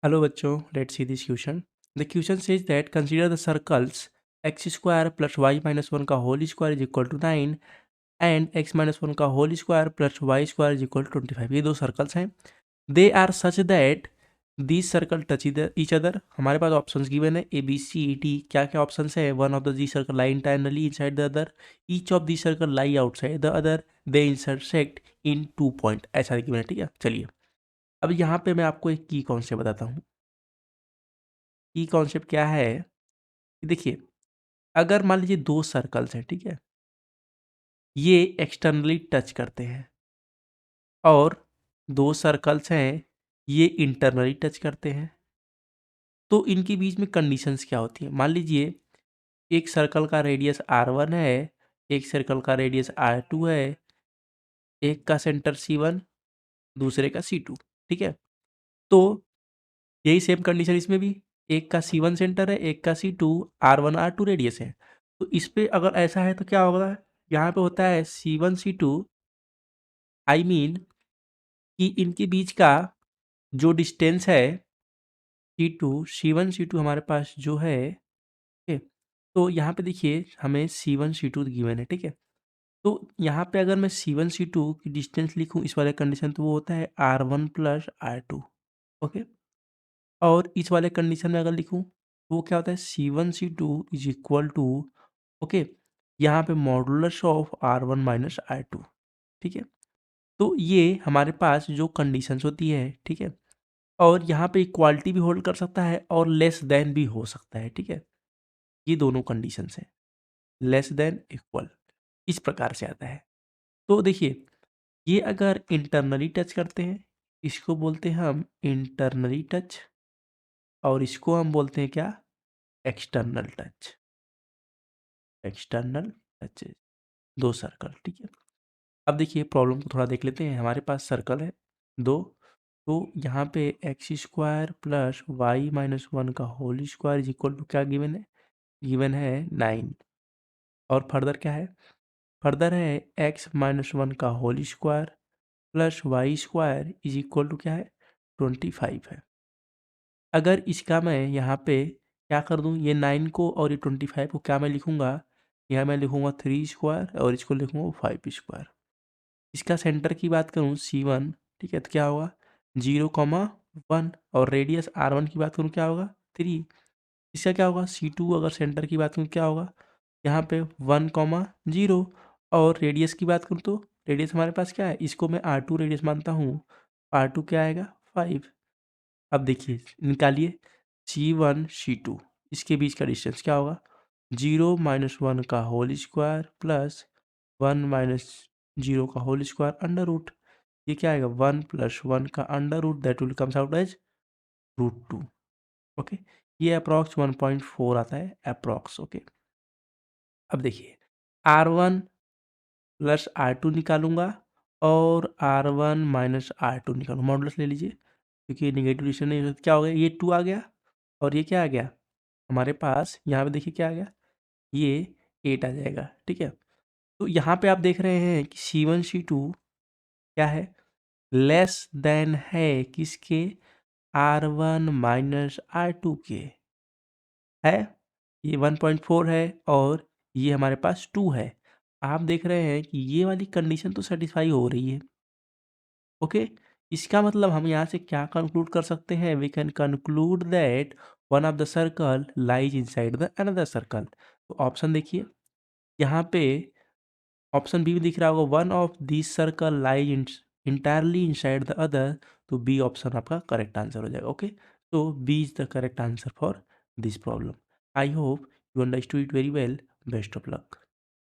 Hello बच्चों, let's see this question. The question says that consider the circles x square plus y minus 1 का whole square is equal to 9 and x minus 1 का whole square plus y square is equal to 25. ये दो circles हैं. They are such that these circle touch each other. हमारे पास options given है A B C D. क्या क्या options है? One of the G circle lie internally inside the other. Each of the circle lie outside the other. They intersect in 2 point. ऐसा given है. ठीक है, चलिए अब यहाँ पे मैं आपको एक की कॉन्सेप्ट बताता हूँ. की कॉन्सेप्ट क्या है कि देखिए, अगर मान लीजिए दो सर्कल्स हैं, ठीक है, ये एक्सटर्नली टच करते हैं और दो सर्कल्स हैं ये इंटरनली टच करते हैं, तो इनके बीच में कंडीशंस क्या होती हैं? मान लीजिए एक सर्कल का रेडियस r1 है, एक सर्कल का रेडियस r2 है, एक का सेंटर c1, दूसरे का c2. ठीक है, तो यही सेम कंडीशन इसमें भी. एक का C1 सेंटर है, एक का C2, R1 R2 रेडियस है. तो इस पे अगर ऐसा है तो क्या होगा? यहाँ पे होता है C1 C2, आई मीन कि इनके बीच का जो डिस्टेंस है C2 C1 C2 हमारे पास जो है, ठीक है, तो यहाँ पे देखिए हमें C1 C2 गिवन है. ठीक है, तो यहाँ पे अगर मैं C1 C2 की डिस्टेंस लिखूँ इस वाले कंडीशन, तो वो होता है R1 प्लस R2. ओके, और इस वाले कंडीशन में अगर लिखूँ तो वो क्या होता है? C1 C2 is equal to, okay, यहाँ पे modulus of R1 minus R2. ठीक है, तो ये हमारे पास जो कंडीशंस होती है, ठीक है, और यहाँ पे इक्वालिटी भी होल्ड कर सकता है और लेस देन भी हो सकता है. ठीक है, ये दोनों कंडीशंस हैं. लेस देन इक्वल इस प्रकार से आता है. तो देखिए, ये अगर इंटरनली टच करते हैं इसको बोलते हैं हम इंटरनली टच, और इसको हम बोलते हैं क्या? External touch. एक्सटर्नल टचेज, दो सर्कल. ठीक है, अब देखिए प्रॉब्लम को थोड़ा देख लेते हैं. हमारे पास सर्कल है दो, तो यहाँ पे x square plus y minus 1 का whole square is equal to क्या गिवन है? गिवन है 9. और फर्दर क्या है? फर्दर है एक्स माइनस 1 का whole square plus y square is equal to क्या है? 25 है. अगर इसका मैं यहाँ पे क्या कर दूँ, ये 9 को और ये 25 को क्या मैं लिखूँगा? यहाँ मैं लिखूँगा 3 स्क्वायर और इसको लिखूँगा 5 स्क्वायर. इसका सेंटर की बात करूँ C1, ठीक है, तो क्या होगा? 0,1. और रेडियस R1 की बात करूँ क्या होगा? 3. इसका क्या होगा? C2 अगर सेंटर की बात करूँ क्या होगा? यहाँ पे 1,0. और रेडियस की बात करूँ तो रेडियस हमारे पास क्या है? इसको मैं R2 रेडियस मानता हूँ. R2 क्या आएगा? 5. अब देखिए निकालिए C1 C2, इसके बीच का डिस्टेंस क्या होगा? 0 माइनस 1 का होल स्क्वायर प्लस 1 माइनस 0 का होल स्क्वायर अंडर रूट. ये क्या आएगा? 1 प्लस 1 का under root, that will comes out as √2. Okay, ये अप्रॉक्स 1.4 आता है अप्रॉक्स. ओके, अब देखिए R1 प्लस R2 निकालूंगा और R1 माइनस R2 निकालूंगा. मॉडुलस ले लीजिए क्योंकि ये निगेटिव डिविजन नहीं हो सकता. क्या हो गया? ये 2 आ गया और ये क्या आ गया हमारे पास? यहाँ पे देखिए क्या आ गया? ये 8 आ जाएगा. ठीक है, तो यहाँ पे आप देख रहे हैं कि C1 C2 क्या है? लेस देन है किसके? R1 माइनस R2 के. है, ये 1.4 है और ये हमारे पास 2 है. आप देख रहे हैं कि ये वाली कंडीशन तो सेटिस्फाई हो रही है. ओके, इसका मतलब हम यहाँ से क्या कंक्लूड कर सकते हैं? We can conclude that one of the circle lies inside the another circle. तो ऑप्शन देखिए, यहाँ पे ऑप्शन बी में दिख रहा होगा one of this circle lies entirely inside the other. तो बी ऑप्शन आपका करेक्ट आंसर हो जाएगा. ओके, तो B is the correct answer for this problem. I hope you understood it very well. Best of luck.